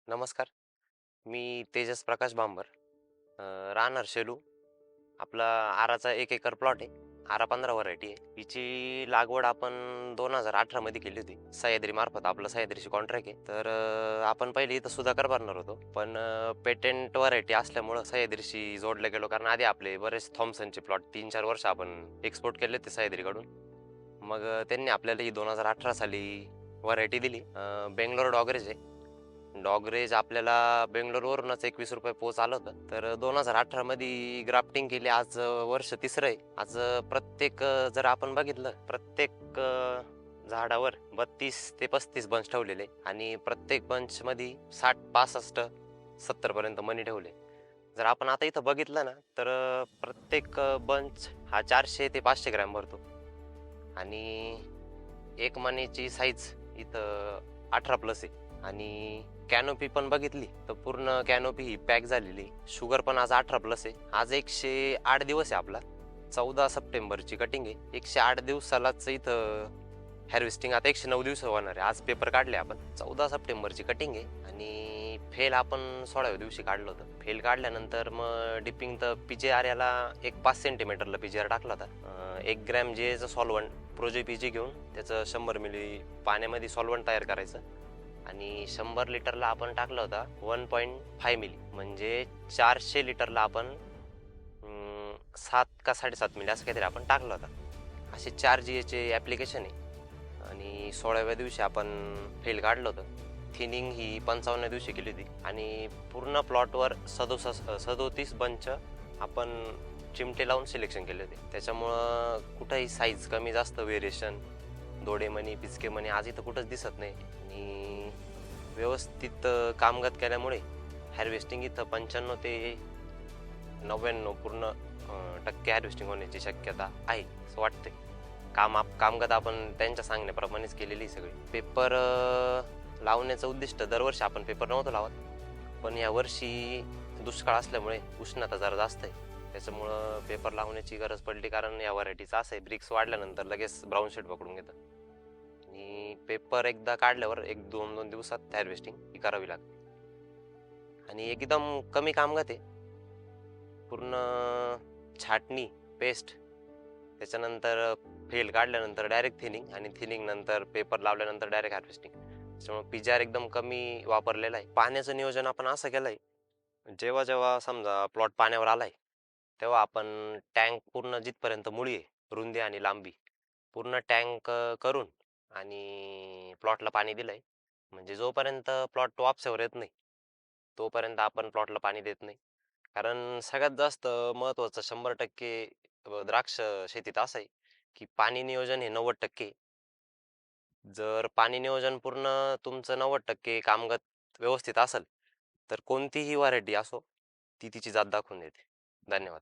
नमस्कार. मी तेजस प्रकाश बांबर. राहणार शेलू. आपला आराचा 1 एकर प्लॉट आहे. आरा 15 व्हरायटी आहे. हिची लागवड आपण 2018 मध्ये केली होती. सह्याद्री मार्फत आपलं सह्याद्रीची कॉन्ट्रॅक्ट आहे. तर आपण पहिले इथं सुधाकर भरणार होतो. पण पेटेंट व्हरायटी असल्यामुळं सह्याद्रीशी जोडलं गेलो. कारण आधी आपले बरेच थॉम्सनचे प्लॉट 3-4 वर्ष आपण एक्सपोर्ट केले होते सह्याद्रीकडून. मग त्यांनी आपल्याला ही 2018 साली व्हरायटी दिली. बेंगलोर डॉगरेज आहे. डॉगरेज आपल्याला बेंगलोरवरूनच ₹21 पोच आलं होतं. तर 2018 मध्ये ग्राफ्टिंग केली. आज वर्ष तिसरं आहे. आज प्रत्येक जर आपण बघितलं प्रत्येक झाडावर 32 ते 35 बंच ठेवलेले आणि प्रत्येक बंच मध्ये 60, 65, 70 पर्यंत मनी ठेवले. जर आपण आता इथं बघितलं ना तर प्रत्येक बंच हा 400 ते 500 ग्रॅम भरतो आणि एक मनीची साईज इथं 18+ आहे. आणि कॅनोपी पण बघितली तर पूर्ण कॅनोपी ही पॅक झालेली. शुगर पण आज 18+ आहे. आज 108 दिवस आहे आपला. 14 सप्टेंबरची कटिंग आहे. 108 दिवसालाच इथं हार्वेस्टिंग आता 109 दिवस होणार आहे. आज पेपर काढले आपण. 14 सप्टेंबरची कटिंग आहे आणि फेल आपण 16व्या दिवशी काढलं होतं. फेल काढल्यानंतर मग डिपिंग तर PGR याला 5 सेंटीमीटरला PGR टाकला होता. 1 ग्रॅम जेचं सॉल्वंट प्रोजे PG घेऊन त्याचं 100 मिली पाण्यामध्ये सॉल्वंट तयार करायचं आणि 100 लिटरला आपण टाकला होता 1.5 मिली, म्हणजे 400 लिटरला आपण 7 का 7.5 मिली असं काहीतरी आपण टाकला होता. असे 4 GAचे ॲप्लिकेशन आहे. आणि 16व्या दिवशी आपण फेल काढलं होतं. थिनिंग ही 55व्या दिवशी केली होती आणि पूर्ण प्लॉटवर 37 बंच आपण चिमटे लावून सिलेक्शन केले होते. त्याच्यामुळं कुठंही साईज कमी जास्त व्हेरिएशन, दोडेमणी पिचकेमणी आज इथं कुठंच दिसत नाही. आणि व्यवस्थित कामगत केल्यामुळे हार्वेस्टिंग इथं 95 ते 99 पूर्ण टक्के हार्वेस्टिंग होण्याची शक्यता आहे असं वाटतंय. कामगत आपण त्यांच्या सांगण्याप्रमाणेच केलेली सगळी. पेपर लावण्याचं उद्दिष्ट दरवर्षी आपण पेपर नव्हतो लावत, पण यावर्षी दुष्काळ असल्यामुळे उष्णता जरा जास्त आहे. त्याच्यामुळं पेपर लावण्याची गरज पडली. कारण या व्हरायटीचं असं आहे, ब्रिक्स वाढल्यानंतर लगेच ब्राऊन शेड पकडून घेतं आणि पेपर एकदा काढल्यावर 1-2 दिवसात हार्वेस्टिंग ही करावी लागते. आणि एकदम कमी कामगत आहे. पूर्ण छाटणी, पेस्ट, त्याच्यानंतर फेल काढल्यानंतर डायरेक्ट थिनिंग आणि थिनिंग नंतर पेपर लावल्यानंतर डायरेक्ट हार्वेस्टिंग. त्याच्यामुळे PGR एकदम कमी वापरलेला आहे. पाण्याचं नियोजन आपण असं केलं आहे, जेव्हा जेव्हा समजा प्लॉट पाण्यावर आलाय तेव्हा आपण टँक पूर्ण जिथपर्यंत मुळी आहे, रुंदी आणि लांबी, पूर्ण टँक करून आणि प्लॉटला पाणी दिलंय. म्हणजे जोपर्यंत प्लॉट वापसावर येत नाही तोपर्यंत आपण प्लॉटला पाणी देत नाही. कारण सगळ्यात जास्त महत्त्वाचं 100% द्राक्ष शेतीत असं आहे की पाणी नियोजन हे 90%. जर पाणी नियोजन पूर्ण तुमचं 90% कामगत व्यवस्थित असेल तर कोणतीही व्हरायटी असो ती तिची जात दाखवून देते. धन्यवाद.